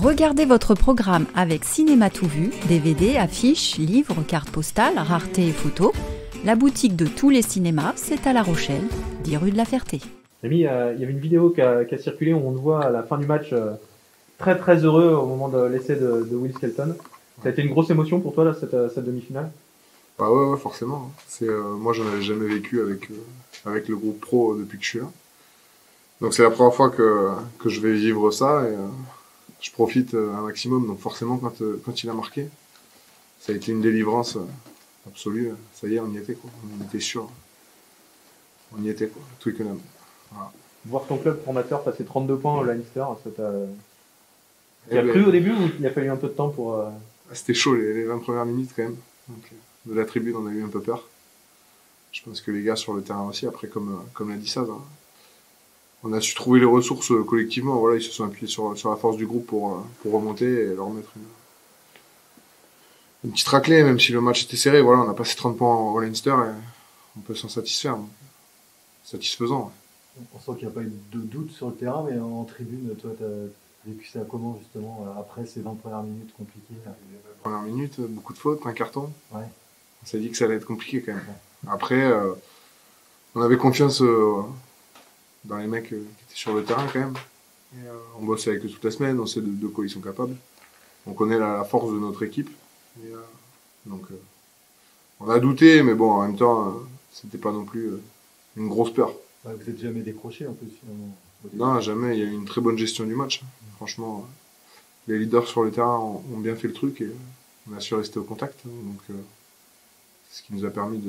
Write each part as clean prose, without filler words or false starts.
Regardez votre programme avec Cinéma Tout Vu, DVD, affiches, livres, cartes postales, raretés et photos. La boutique de tous les cinémas, c'est à La Rochelle, 10 rue de la Ferté. Rémi, il y avait une vidéo qui a circulé où on te voit à la fin du match très très heureux au moment de l'essai de Will Skelton. Ça a été une grosse émotion pour toi là, cette demi-finale? Bah ouais, forcément. Moi, j'en avais jamais vécu avec le groupe pro depuis que je suis là. Donc c'est la première fois que je vais vivre ça et je profite un maximum. Donc forcément, quand il a marqué, ça a été une délivrance absolue. Ça y est, on y était, quoi. On était sûr. On y était, quoi. Twickenham. Voilà. Voir ton club formateur passer 32 points au Leinster, ça t'a... Tu Eh as ben, cru au début ou il a fallu un peu de temps pour... C'était chaud les 20 premières minutes quand même. Donc, de la tribune, on a eu un peu peur. Je pense que les gars sur le terrain aussi, après, comme l'a dit Saz, hein, on a su trouver les ressources collectivement. Voilà, ils se sont appuyés sur la force du groupe pour remonter et leur mettre une petite raclée, même si le match était serré. Voilà, on a passé 30 points au Leinster et on peut s'en satisfaire. Donc, satisfaisant. Ouais. On sent qu'il n'y a pas eu de doute sur le terrain, mais en tribune, toi, tu as vécu ça comment, justement, après ces 20 premières minutes compliquées là? Première minute, beaucoup de fautes, un carton. Ouais. On s'est dit que ça allait être compliqué quand même. Ouais. Après, on avait confiance dans les mecs qui étaient sur le terrain quand même. Et, on bosse avec eux toute la semaine, on sait de quoi ils sont capables. On connaît la force de notre équipe. Et, donc, on a douté, mais bon, en même temps, c'était pas non plus une grosse peur. Ouais, vous n'êtes jamais décroché en plus, finalement. Non, jamais. Il y a eu une très bonne gestion du match. Franchement, les leaders sur le terrain ont bien fait le truc et on a su rester au contact. Donc, c'est ce qui nous a permis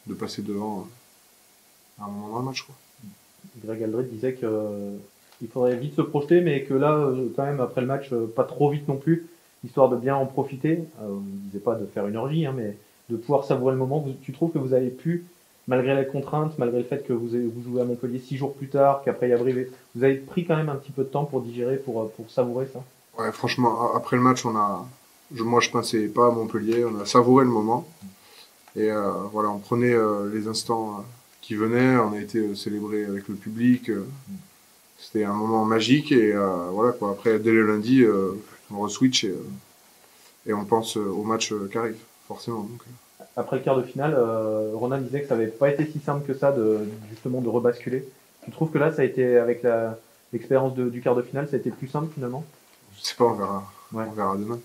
de passer devant à un moment dans le match, quoi. Greg Aldred disait qu'il faudrait vite se projeter, mais que là, quand même, après le match, pas trop vite non plus, histoire de bien en profiter. Il ne disait pas de faire une orgie, hein, mais de pouvoir savourer le moment. Tu trouves que vous avez pu, malgré les contraintes, malgré le fait que vous jouez à Montpellier 6 jours plus tard, qu'après il y a Brive, vous avez pris quand même un petit peu de temps pour digérer, pour savourer ça? Ouais, franchement, après le match, moi je pensais pas à Montpellier, on a savouré le moment. Et voilà, on prenait les instants qui venaient, on a été célébré avec le public. C'était un moment magique et voilà quoi. Après, dès le lundi, on re-switch et on pense au match qui arrive, forcément. Donc, Après le quart de finale, Ronan disait que ça n'avait pas été si simple que ça justement de rebasculer. Tu trouves que là, ça a été, avec l'expérience du quart de finale, ça a été plus simple finalement? je sais pas, on verra. Ouais. On verra demain.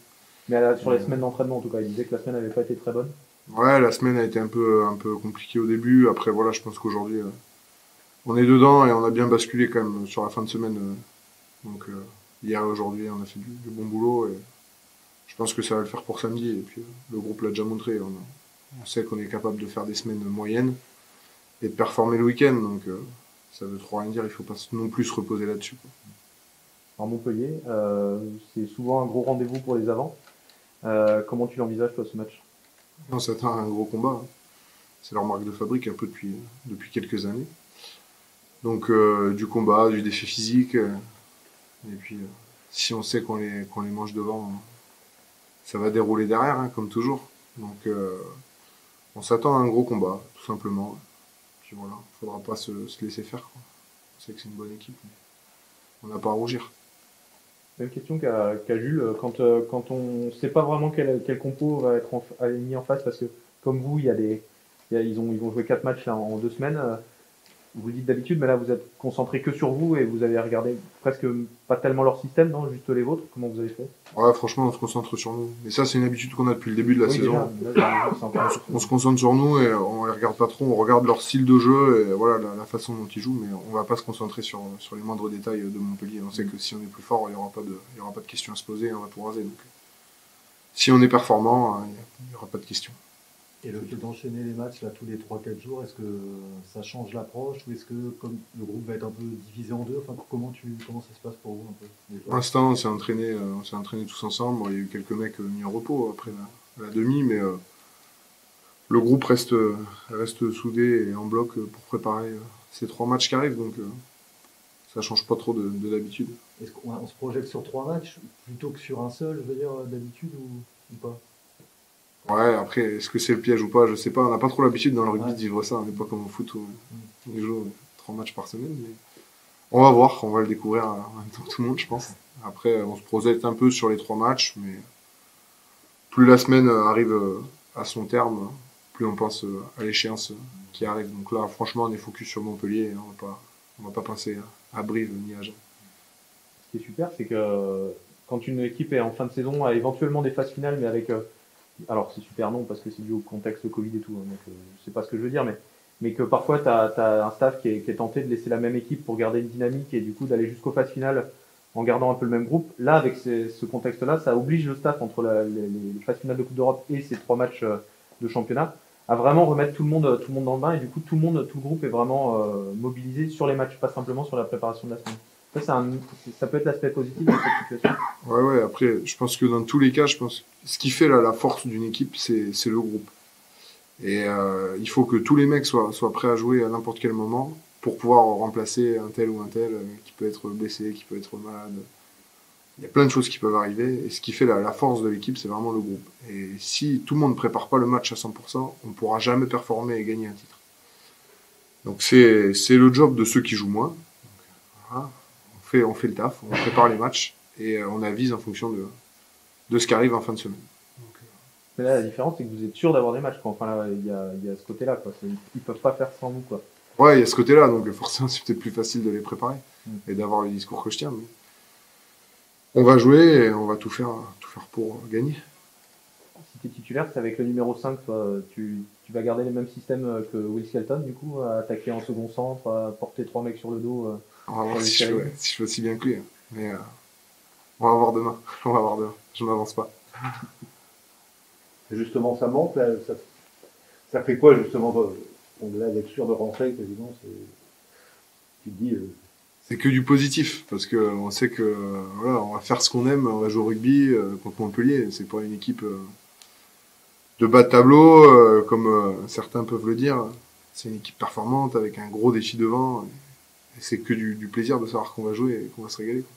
Mais sur les semaines d'entraînement, en tout cas, il disait que la semaine n'avait pas été très bonne. Ouais, la semaine a été un peu compliquée au début. Après, voilà, je pense qu'aujourd'hui, on est dedans et on a bien basculé quand même sur la fin de semaine. Donc, hier et aujourd'hui, on a fait du bon boulot et je pense que ça va le faire pour samedi. Et puis, le groupe l'a déjà montré. On sait qu'on est capable de faire des semaines moyennes et de performer le week-end. Donc, ça veut trop rien dire. Il faut pas non plus se reposer là-dessus, quoi. Alors Montpellier, c'est souvent un gros rendez-vous pour les avants. Comment tu l'envisages, toi, ce match? On s'attend à un gros combat. Hein. C'est leur marque de fabrique un peu depuis quelques années. Donc, du combat, du défi physique. Et puis, si on sait qu'on les mange devant, ça va dérouler derrière, hein, comme toujours. Donc, on s'attend à un gros combat, tout simplement. Puis voilà, faudra pas se laisser faire, quoi. On sait que c'est une bonne équipe, mais on n'a pas à rougir. Même question qu'a Jules, quand on ne sait pas vraiment quel compo va être mis en face, parce que comme vous, ils vont jouer 4 matchs là, en 2 semaines. Vous le dites d'habitude, mais là vous êtes concentré que sur vous et vous avez regardé presque pas tellement leur système, non, juste les vôtres. Comment vous avez fait? Ouais, franchement, on se concentre sur nous. Mais ça, c'est une habitude qu'on a depuis le début de la saison. Déjà, On se concentre sur nous et on les regarde pas trop. On regarde leur style de jeu et voilà la façon dont ils jouent, mais on va pas se concentrer sur les moindres détails de Montpellier. On sait que si on est plus fort, il y aura pas de questions à se poser, on va tout raser. Donc, si on est performant, il y aura pas de questions. Et le fait d'enchaîner les matchs là, tous les 3-4 jours, est-ce que ça change l'approche ou est-ce que comme le groupe va être un peu divisé en deux, enfin, comment ça se passe pour vous un peu? Pour l'instant, on s'est entraîné tous ensemble. Bon, il y a eu quelques mecs mis en repos après la demi, mais le groupe reste soudé et en bloc pour préparer ces 3 matchs qui arrivent. Donc, ça change pas trop de d'habitude. Est-ce qu'on se projette sur 3 matchs plutôt que sur un seul, je veux dire, d'habitude ou pas? Ouais, après, est-ce que c'est le piège ou pas, je sais pas. On n'a pas trop l'habitude dans le rugby Ouais. de vivre ça. On n'est pas comme au foot où on joue 3 matchs par semaine. Mais On va voir, on va le découvrir en même temps que tout le monde, je pense. Après, on se projette un peu sur les 3 matchs, mais plus la semaine arrive à son terme, plus on pense à l'échéance qui arrive. Donc là, franchement, on est focus sur Montpellier et on va pas penser à Brive ni à Agen. Ce qui est super, c'est que quand une équipe est en fin de saison, a éventuellement des phases finales, mais avec. Alors, c'est super non, parce que c'est dû au contexte Covid et tout, hein, donc c'est pas ce que je veux dire, mais que parfois, tu as un staff qui est tenté de laisser la même équipe pour garder une dynamique et du coup d'aller jusqu'aux phases finales en gardant un peu le même groupe. Là, avec ce contexte-là, ça oblige le staff entre les phases finales de Coupe d'Europe et ces 3 matchs de championnat à vraiment remettre tout le monde dans le bain, et du coup, tout le groupe est vraiment mobilisé sur les matchs, pas simplement sur la préparation de la semaine. Ça peut être l'aspect positif de cette situation. Ouais, après, je pense que dans tous les cas, je pense ce qui fait la force d'une équipe, c'est le groupe. Et il faut que tous les mecs soient prêts à jouer à n'importe quel moment pour pouvoir remplacer un tel ou un tel qui peut être blessé, qui peut être malade. Il y a plein de choses qui peuvent arriver. Et ce qui fait la force de l'équipe, c'est vraiment le groupe. Et si tout le monde ne prépare pas le match à 100%, on ne pourra jamais performer et gagner un titre. Donc c'est le job de ceux qui jouent moins. Donc, voilà. On fait le taf, on prépare les matchs et on avise en fonction de ce qui arrive en fin de semaine. Donc, mais là, la différence, c'est que vous êtes sûr d'avoir des matchs, quoi. Enfin, là, il y a ce côté-là, quoi. Ils peuvent pas faire sans vous, quoi. ouais, il y a ce côté-là, donc forcément c'est peut-être plus facile de les préparer et d'avoir le discours que je tiens. Mais on va jouer et on va tout faire pour gagner. Si tu es titulaire, c'est avec le numéro 5, toi, tu vas garder les mêmes systèmes que Will Skelton, du coup, à attaquer en second centre, à porter 3 mecs sur le dos. On va voir si je fais aussi bien que lui. Mais on va voir demain. On va voir demain. Je m'avance pas. Et justement, ça manque. Là, ça fait quoi, justement, la lecture de rentrée, quasiment tu te dis. C'est que du positif, parce que on sait que voilà, on va faire ce qu'on aime, on va jouer au rugby contre Montpellier. C'est pas une équipe de bas de tableau, comme certains peuvent le dire. C'est une équipe performante avec un gros défi devant. Et c'est que du plaisir de savoir qu'on va jouer et qu'on va se régaler, quoi.